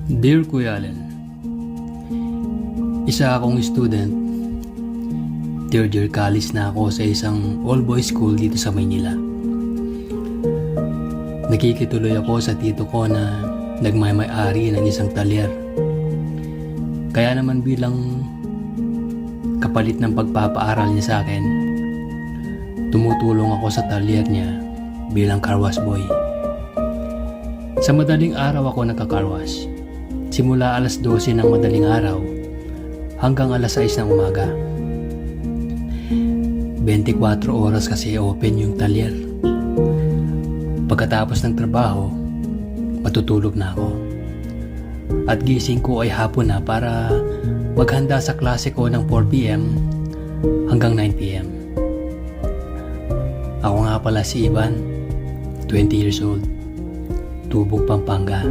Dear Kuya Allen, isa akong student. Third year college na ako sa isang all-boys school dito sa Maynila. Nakikituloy ako sa tito ko na nagmamay-ari ng isang talyer. Kaya naman bilang kapalit ng pagpapaaral niya sa akin, tumutulong ako sa talyer niya bilang car wash boy. Sa madaling araw ako nagka-car wash. Simula alas 12 ng madaling araw hanggang alas 6 ng umaga. 24 oras kasi open yung talyer. Pagkatapos ng trabaho, matutulog na ako. At gising ko ay hapon na para maghanda sa klase ko ng 4 p.m. hanggang 9 p.m. Ako nga pala si Ivan, 20 years old, Tubog, Pampanga.